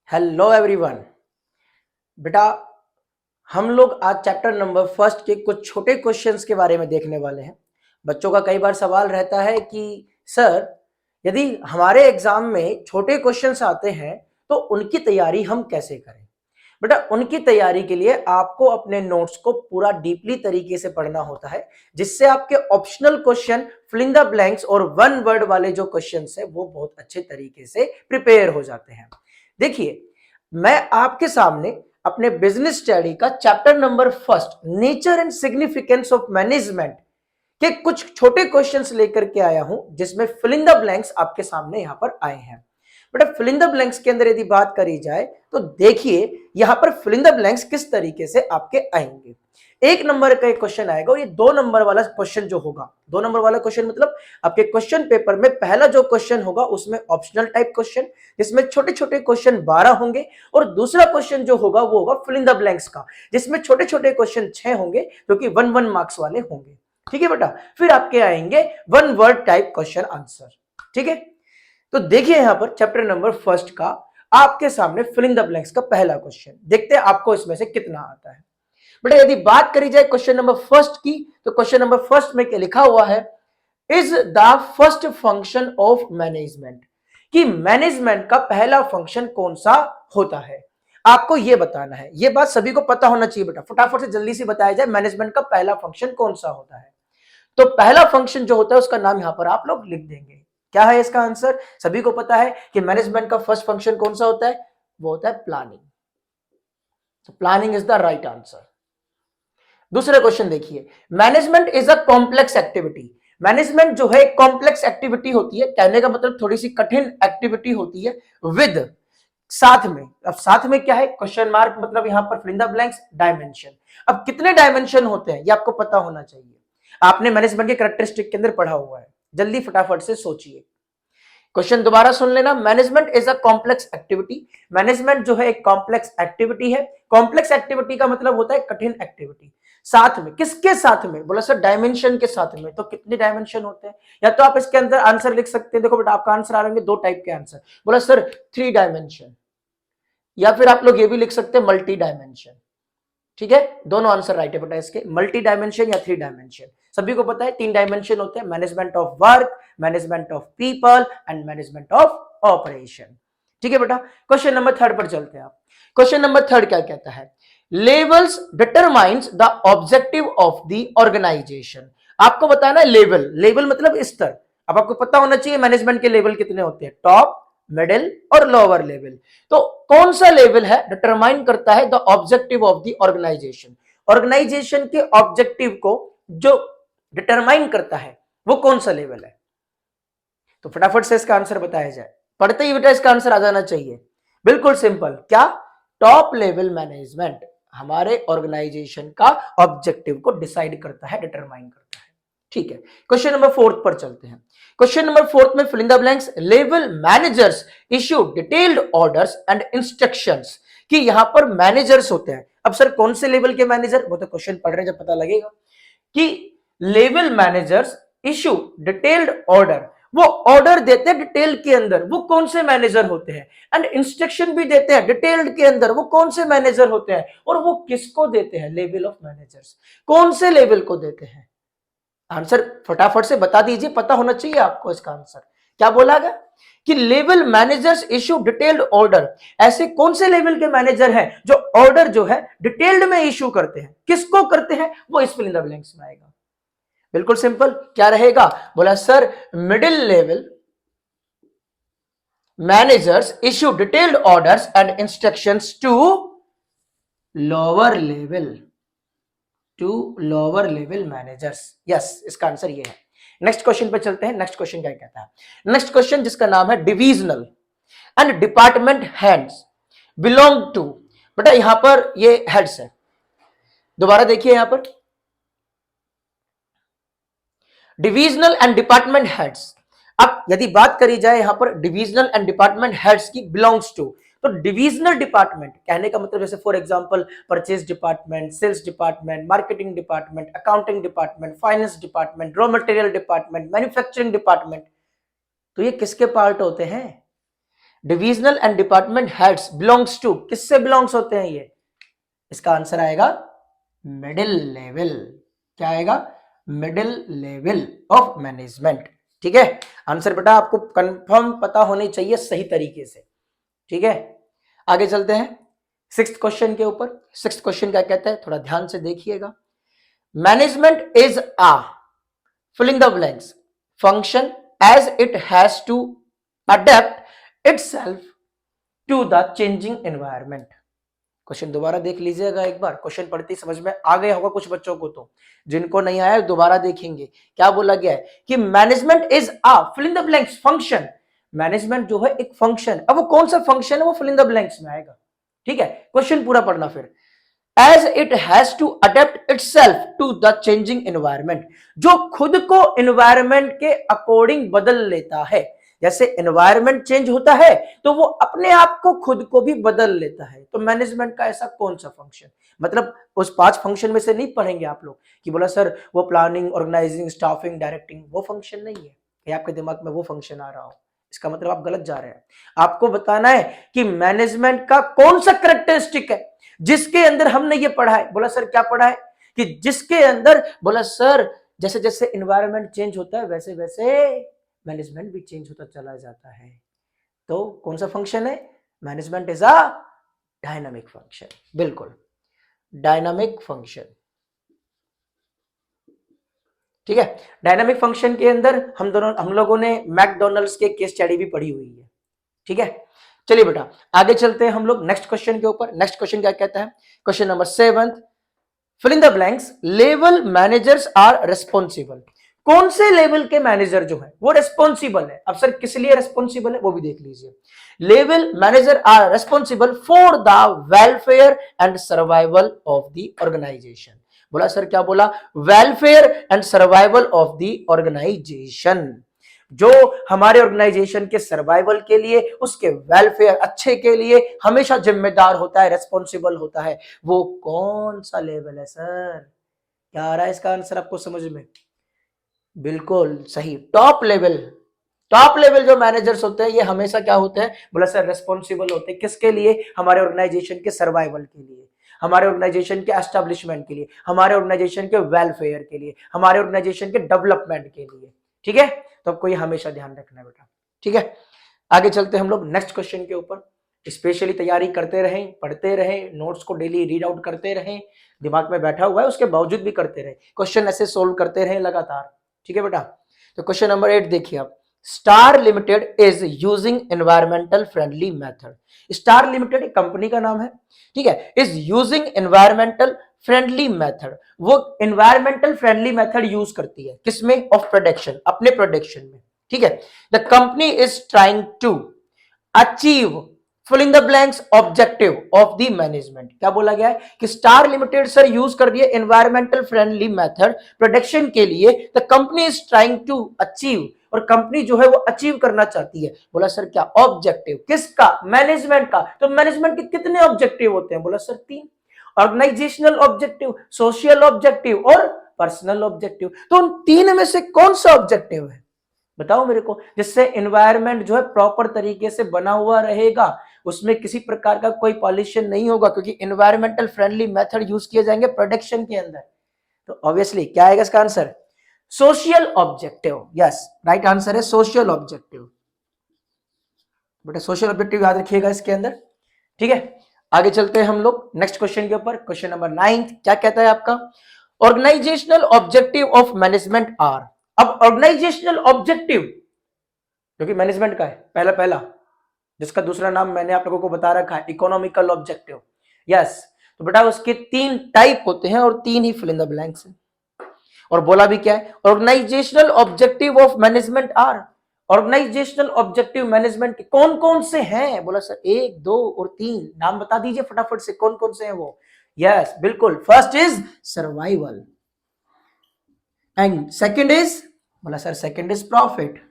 Hello everyone. बेटा, हम लोग आज चैप्टर नंबर फर्स्ट के कुछ छोटे क्वेश्चंस के बारे में देखने वाले हैं। बच्चों का कई बार सवाल रहता है कि सर, यदि हमारे एग्जाम में छोटे क्वेश्चंस आते हैं तो उनकी तैयारी हम कैसे करें। बेटा, उनकी तैयारी के लिए आपको अपने नोट्स को पूरा डीपली तरीके से पढ़ना होता है, जिससे आपके optional question, fill in the blanks और वन वर्ड वाले जो क्वेश्चंस है वो बहुत अच्छे तरीके से प्रिपेयर हो जाते हैं। देखिए, मैं आपके सामने अपने बिजनेस स्टडी का chapter number first, nature and significance of management के कुछ छोटे क्वेश्चंस लेकर के आया हूं, जिसमें फिल इन द ब्लैंक्स आपके सामने यहां पर आए हैं। बेटा, फिल इन द ब्लैंक्स के अंदर यदि बात करी जाए तो देखिए यहां पर फिल इन द ब्लैंक्स किस तरीके से आपके आएंगे। एक नंबर का एक क्वेश्चन आएगा और ये 2 नंबर वाला क्वेश्चन जो होगा, 2 नंबर वाला क्वेश्चन मतलब आपके क्वेश्चन पेपर में पहला जो क्वेश्चन होगा उसमें ऑप्शनल टाइप क्वेश्चन, जिसमें छोटे छोटे क्वेश्चन 12 होंगे, और दूसरा क्वेश्चन जो होगा वो होगा फिल इन द ब्लैंक्स का, जिसमें छोटे छोटे क्वेश्चन 6 होंगे जो कि 1 मार्क्स वाले होंगे। ठीक है बेटा, फिर आपके आएंगे one word type question answer. ठीक है, तो देखिए यहां पर चैप्टर नंबर फर्स्ट का आपके सामने फिल इन द ब्लैंक्स का पहला क्वेश्चन, देखते हैं आपको इसमें से कितना आता है। बेटा, यदि बात करी जाए क्वेश्चन नंबर फर्स्ट की, तो क्वेश्चन नंबर फर्स्ट में क्या लिखा हुआ है, is the first function of management, कि मैनेजमेंट का पहला फंक्शन कौन सा होता है। आपको यह बताना है, यह बात सभी को पता होना चाहिए बेटा, फटाफट से जल्दी से बताया जाए मैनेजमेंट का पहला फंक्शन कौन सा होता है। तो पहला फंक्शन जो होता है उसका नाम यहां पर आप लोग लिख देंगे। क्या है इसका आंसर, सभी को पता है कि मैनेजमेंट का फर्स्ट फंक्शन कौन सा होता है, वो होता है प्लानिंग। तो planning is the right answer. दूसरा क्वेश्चन देखिए, management is a complex activity. Management जो है कॉम्प्लेक्स एक्टिविटी होती है, कहने का मतलब थोड़ी सी कठिन एक्टिविटी होती है, विद साथ में। अब साथ में क्या है, क्वेश्चन मार्क मतलब यहां पर fill in the blanks dimension. अब कितने डायमेंशन होते हैं ये आपको पता होना चाहिए, आपने मैनेजमेंट के कैरेक्टरिस्टिक के अंदर पढ़ा हुआ है। जल्दी फटाफट से सोचिए, क्वेश्चन दोबारा सुन लेना। Management is a complex activity, management जो है एक कॉम्प्लेक्स एक्टिविटी है। कॉम्प्लेक्स एक्टिविटी का मतलब होता है कठिन एक्टिविटी। साथ में, किसके साथ में, बोला सर डायमेंशन के साथ में। तो कितने डायमेंशन होते हैं, या तो आप इसके अंदर आंसर लिख सकते हैं, देखो बेटा आपका आंसर आ रहे हैं 2 टाइप के आंसर, बोला सर 3 डायमेंशन, या फिर आप लोग ये भी लिख सकते हैं मल्टी डायमेंशन। ठीक है, दोनों आंसर राइट है बेटा इसके, मल्टी डायमेंशन या 3 डायमेंशन। सभी को पता है 3 डायमेंशन होते हैं, management of work, management of people and management of operation. ठीक है बेटा, क्वेश्चन नंबर 3 पर चलते हैं। आप क्वेश्चन नंबर 3 क्या कहता है, levels determines the objective of the organisation. आपको बताना है लेवल, लेवल मतलब स्तर। अब आपको पता होना चाहिए मैनेजमेंट के लेवल कितने होते हैं, टॉप, मिडिल और लोअर लेवल। तो कौन सा लेवल है डिटरमाइन करता है the objective of the organisation, organisation के ऑब्जेक्टिव को जो डिटरमाइन करता है वो कौन सा लेवल है। तो फटाफट से इसका आंसर बताया जाए, पढ़ते ही बेटा इसका आंसर आ जाना चाहिए। बिल्कुल सिंपल, क्या, टॉप लेवल मैनेजमेंट हमारे ऑर्गेनाइजेशन का ऑब्जेक्टिव को डिसाइड करता है, डिटरमाइन करता है। ठीक है, क्वेश्चन नंबर 4 पर चलते हैं। क्वेश्चन नंबर 4 में fill in the blanks, level managers issue detailed orders and instructions, कि यहां पर मैनेजर्स होते हैं। अब सर कौन से लेवल के मैनेजर, वो तो क्वेश्चन पढ़ रहे हैं जब पता लगेगा। कि level managers issue detailed order, वो ऑर्डर देते हैं डिटेल के अंदर, वो कौन से मैनेजर होते हैं, एंड इंस्ट्रक्शन भी देते हैं डिटेल्ड के अंदर, वो कौन से मैनेजर होते हैं, और वो किसको देते हैं, लेवल ऑफ मैनेजर्स कौन से लेवल को देते हैं। आंसर फटाफट से बता दीजिए, पता होना चाहिए आपको इसका आंसर। क्या बोला गया कि level managers issue detailed order, ऐसे कौन से लेवल के मैनेजर हैं जो ऑर्डर जो है डिटेल्ड में इश्यू करते हैं, किसको करते हैं, वो इस फिल इन द ब्लैंक्स में आएगा। बिल्कुल सिंपल, क्या रहेगा, बोला sir middle level managers issue detailed orders and instructions to lower level managers. Yes, इसका आंसर ये है। नेक्स्ट क्वेश्चन पे चलते हैं। नेक्स्ट क्वेश्चन क्या कहता है, नेक्स्ट क्वेश्चन जिसका नाम है divisional and department heads belong to. बेटा यहां पर ये हेड्स है, दोबारा देखिए यहां पर डिविजनल एंड डिपार्टमेंट हेड्स। अब यदि बात करी जाए यहां पर डिविजनल एंड डिपार्टमेंट हेड्स की बिलोंग्स टू, तो डिविजनल डिपार्टमेंट कहने का मतलब जैसे for example purchase department, sales department, marketing department, accounting department, finance department, raw material department, manufacturing department, तो ये किसके पार्ट होते हैं, divisional and department heads belongs to, किससे बिलोंग्स होते हैं ये? इसका आंसर आएगा मिडिल लेवल। क्या आएगा? Middle level of management. ठीक है, आंसर बेटा आपको कंफर्म पता होनी चाहिए सही तरीके से। ठीक है, आगे चलते हैं सिक्स्थ क्वेश्चन के ऊपर। सिक्स्थ क्वेश्चन क्या कहता है, थोड़ा ध्यान से देखिएगा। Management is a filling the blanks function as it has to adapt itself to the changing environment. Question दोबारा देख लीजिएगा एक बार, क्वेश्चन पढ़ते ही समझ में आ गया होगा कुछ बच्चों को, तो जिनको नहीं आया दोबारा देखेंगे। क्या बोला गया है कि management is a fill in the blanks function. Management जो है एक फंक्शन, अब वो कौन सा फंक्शन है वो फिल इन द ब्लैंक्स में आएगा। ठीक है, क्वेश्चन पूरा पढ़ना फिर। As it has to adapt itself to the changing environment, जो खुद को एनवायरमेंट के अकॉर्डिंग बदल लेता है। जैसे एनवायरमेंट चेंज होता है तो वो अपने आप को खुद को भी बदल लेता है। तो मैनेजमेंट का ऐसा कौन सा फंक्शन, मतलब उस 5 फंक्शन में से नहीं पढ़ेंगे आप लोग कि बोला सर वो प्लानिंग, ऑर्गेनाइजिंग, स्टाफिंग, डायरेक्टिंग, वो फंक्शन नहीं है कि आपके दिमाग में वो फंक्शन आ रहा हो, इसका मतलब आप गलत जा रहे हैं। आपको बताना है कि मैनेजमेंट का कौन सा कैरेक्टरिस्टिक है जिसके अंदर हमने ये पढ़ा है। बोला सर क्या पढ़ा है कि जिसके अंदर, बोला सर जैसे जैसे एनवायरमेंट चेंज होता है वैसे वैसे मैनेजमेंट भी चेंज होता चला जाता है। तो कौन सा फंक्शन है? Management is a dynamic function. बिल्कुल, डायनामिक फंक्शन। ठीक है, डायनामिक फंक्शन के अंदर हम लोगों ने मैकडॉनल्ड्स के केस स्टडी भी पढ़ी हुई है। ठीक है, चलिए बेटा आगे चलते हैं हम लोग नेक्स्ट क्वेश्चन के ऊपर। नेक्स्ट क्वेश्चन क्या कहता है? Question number 7, fill in the blanks, level managers are responsible. कौन से लेवल के मैनेजर जो है वो रिस्पॉन्सिबल है? अब सर किस लिए रिस्पॉन्सिबल है वो भी देख लीजिए। Level manager are responsible for the welfare and survival of the organisation. बोला सर क्या बोला? Welfare and survival of the organisation. जो हमारे ऑर्गेनाइजेशन के सर्वाइवल के लिए, उसके वेलफेयर अच्छे के लिए हमेशा जिम्मेदार होता है, रेस्पॉन्सिबल होता है, वो कौन सा लेवल है सर? क्या आ रहा है इसका आंसर आपको समझ में? बिल्कुल सही, टॉप लेवल। टॉप लेवल जो मैनेजर्स होते हैं ये हमेशा क्या होते हैं? बोला सर रेस्पॉन्सिबल होते हैं किसके लिए? हमारे ऑर्गेनाइजेशन के सर्वाइवल के लिए, हमारे ऑर्गेनाइजेशन के एस्टेब्लिशमेंट के लिए, हमारे ऑर्गेनाइजेशन के वेलफेयर के लिए, हमारे ऑर्गेनाइजेशन के डेवलपमेंट के लिए। ठीक है, तो आपको ये हमेशा ध्यान रखना है बेटा। ठीक है, आगे चलते हैं हम लोग नेक्स्ट क्वेश्चन के ऊपर। स्पेशली तैयारी करते रहें, पढ़ते रहें, नोट्स को डेली रीड आउट करते रहें, दिमाग में बैठा हुआ है उसके बावजूद भी करते रहें, क्वेश्चन ऐसे सोल्व करते रहें लगातार। ठीक है बेटा, तो क्वेश्चन नंबर 8 देखिए आप। Star limited is using environmental friendly method. Star limited एक कंपनी का नाम है, ठीक है, is using environmental friendly method. वो एनवायरमेंटल फ्रेंडली मेथड यूज करती है किसमें? ऑफ प्रोडक्शन, अपने प्रोडक्शन में। ठीक है, the company is trying to achieve fill in the blanks objective of the management. क्या बोला गया है कि स्टार लिमिटेड सर यूज कर दिए एनवायरमेंटल फ्रेंडली मेथड प्रोडक्शन के लिए। The company is trying to achieve, और कंपनी जो है वो अचीव करना चाहती है। बोला सर क्या? ऑब्जेक्टिव किसका? मैनेजमेंट का। तो मैनेजमेंट के कितने ऑब्जेक्टिव होते हैं? बोला sir 3, organisational objective, social objective और पर्सनल ऑब्जेक्टिव। तो उन 3 में से कौन सा ऑब्जेक्टिव है बताओ मेरे को, जिससे एनवायरमेंट जो है प्रॉपर तरीके से बना हुआ रहेगा, उसमें किसी प्रकार का कोई पॉल्यूशन नहीं होगा, क्योंकि एनवायरमेंटल फ्रेंडली मेथड यूज किए जाएंगे प्रोडक्शन के अंदर। तो ऑब्वियसली क्या आएगा इसका answer? Social objective. Yes, right answer है सोशल ऑब्जेक्टिव। बेटा सोशल ऑब्जेक्टिव याद रखिएगा इसके अंदर। ठीक है, आगे चलते हैं हम लोग नेक्स्ट क्वेश्चन के ऊपर। क्वेश्चन नंबर 9 क्या कहता है आपका? Organisational objective of management are. अब ऑर्गेनाइजेशनल ऑब्जेक्टिव जो कि मैनेजमेंट का है, पहला जिसका दूसरा नाम मैंने आप लोगों को बता रखा है, इकोनॉमिकल ऑब्जेक्टिव। यस, तो बेटा उसके 3 टाइप होते हैं और 3 ही फिल इन द ब्लैंक्स हैं। और बोला भी क्या है? Organisational objective of management are. Organisational objective management के कौन कौन से हैं? बोला सर 1, 2 और 3, नाम बता दीजिए फटाफट से कौन कौन से हैं वो। यस बिल्कुल, first is survival and second is, बोला sir second is profit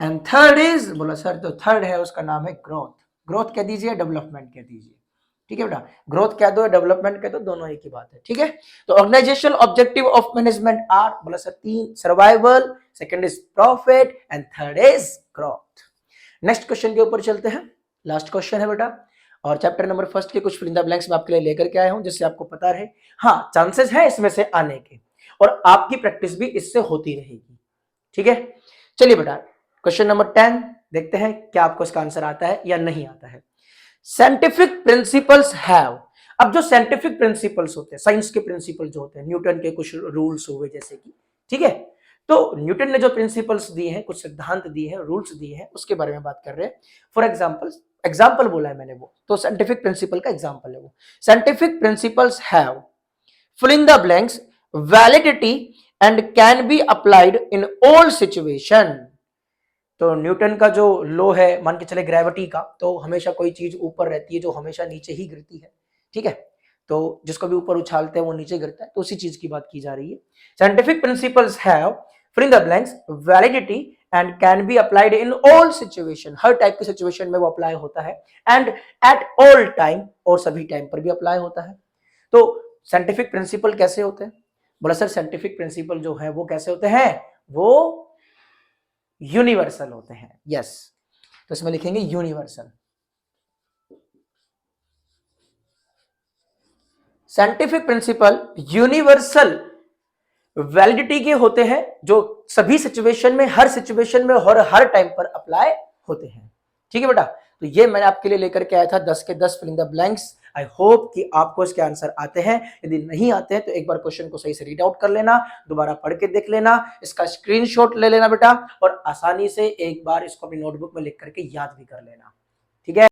and third is, बोला सर जो थर्ड है उसका नाम है ग्रोथ। ग्रोथ कह दीजिए, डेवलपमेंट कह दीजिए। ठीक है बेटा, ग्रोथ कह दो, डेवलपमेंट कह दो, दोनों एक ही बात है। ठीक है, तो organisational objective of management are, बोला sir 3, survival, second is profit and third is growth. Next question के ऊपर चलते हैं, लास्ट क्वेश्चन है बेटा, और चैप्टर नंबर फर्स्ट के कुछ फिल इन द ब्लैंक्स मैं आपके लिए लेकर के आया हूं जिससे आपको पता रहे, हाँ चांसेस है इसमें से आने के, और आपकी प्रैक्टिस भी इससे होती रहेगी, ठीक है। चलिए बेटा क्वेश्चन नंबर 10 देखते हैं क्या आपको इसका आंसर आता है या नहीं आता है। साइंटिफिक प्रिंसिपल्स हैव, अब जो साइंटिफिक प्रिंसिपल्स होते हैं, साइंस के प्रिंसिपल जो होते हैं, न्यूटन के कुछ रूल्स हुए जैसे कि, ठीक है, तो न्यूटन ने जो प्रिंसिपल्स दिए हैं, कुछ सिद्धांत दिए हैं, रूल्स दिए हैं, उसके बारे में बात कर रहे हैं। फॉर एग्जाम्पल बोला है मैंने, वो तो साइंटिफिक प्रिंसिपल का एग्जाम्पल है वो। Scientific principles have fill in the blanks validity and can be applied in all situation। तो न्यूटन का जो लो है, मान के चले ग्रेविटी का, तो हमेशा कोई चीज ऊपर रहती है जो हमेशा नीचे ही गिरती है, ठीक है, तो जिसको भी ऊपर उछालते हैं वो नीचे गिरता है, तो उसी चीज की बात की जा रही है। Scientific principles have fill in the blanks validity and can be applied in all situation, her type की सिचुएशन में वो अप्लाई होता है, and at all time, और सभी टाइम पर भी अप्लाई होता है। तो साइंटिफिक प्रिंसिपल कैसे होते हैं, बोला सर साइंटिफिक प्रिंसिपल जो है वो कैसे होते हैं, वो यूनिवर्सल होते हैं, यस, तो इसमें लिखेंगे universal. Scientific principle universal validity के होते हैं, जो सभी सिचुएशन में, हर सिचुएशन में और हर टाइम पर अप्लाई होते हैं, ठीक है बेटा। तो ये मैंने आपके लिए लेकर के आया था 10 के 10 fill in the blanks. I hope कि आपको इसके आंसर आते हैं, यदि नहीं आते हैं तो एक बार क्वेश्चन को सही से रीड आउट कर लेना, दोबारा पढ़ के देख लेना, इसका स्क्रीनशॉट ले लेना बेटा, और आसानी से एक बार इसको अपनी नोटबुक में लिख करके याद भी कर लेना, ठीक है।